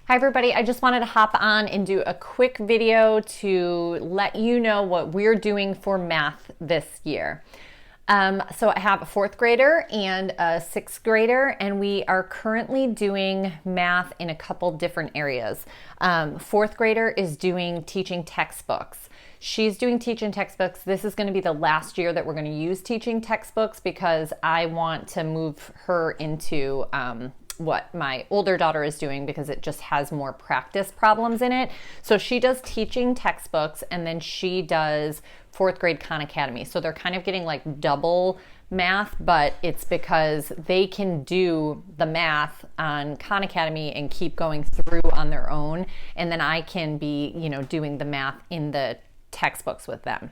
Hi everybody, I just wanted to hop on and do a quick video to let you know what we're doing for math this year. So I have a fourth grader and a sixth grader, and we are currently doing math in a couple different areas. Fourth grader is doing teaching textbooks. She's doing teaching textbooks. This is going to be the last year that we're going to use teaching textbooks because I want to move her into what my older daughter is doing because it just has more practice problems in it. So she does teaching textbooks and then she does fourth grade Khan Academy. So they're kind of getting like double math, but it's because they can do the math on Khan Academy and keep going through on their own. And then I can be, doing the math in the textbooks with them.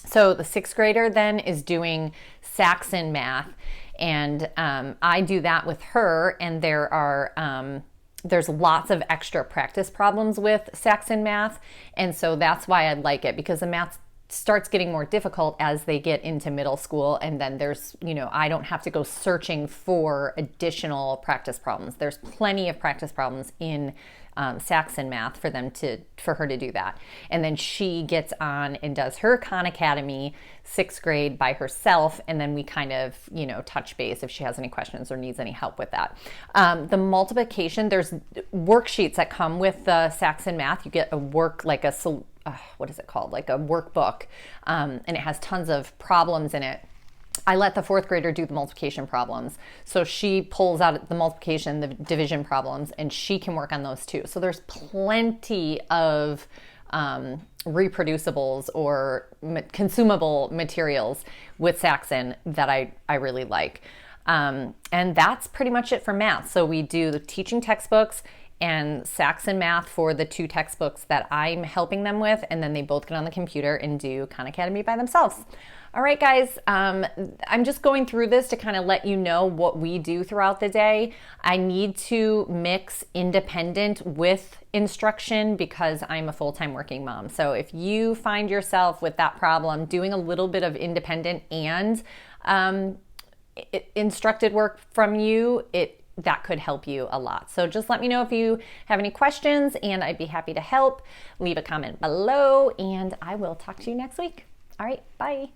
So the sixth grader then is doing Saxon math, and I do that with her, and there's lots of extra practice problems with Saxon math, and so that's why I like it, because the math starts getting more difficult as they get into middle school, and then there's, I don't have to go searching for additional practice problems. There's plenty of practice problems in Saxon math for her to do that. And then she gets on and does her Khan Academy sixth grade by herself, and then we kind of, touch base if she has any questions or needs any help with that. The multiplication, there's worksheets that come with the Saxon math. You get a what is it called? Like a workbook, and it has tons of problems in it. I let the fourth grader do the multiplication problems. So she pulls out the multiplication, the division problems, and she can work on those too. So there's plenty of reproducibles or consumable materials with Saxon that I really like. And that's pretty much it for math. So we do the teaching textbooks and Saxon math for the two textbooks that I'm helping them with, and then they both get on the computer and do Khan Academy by themselves. All right, guys, I'm just going through this to kind of let you know what we do throughout the day. I need to mix independent with instruction because I'm a full-time working mom. So if you find yourself with that problem, doing a little bit of independent and instructed work from you, that could help you a lot. So just let me know if you have any questions, and I'd be happy to help. Leave a comment below, and I will talk to you next week. All right, bye.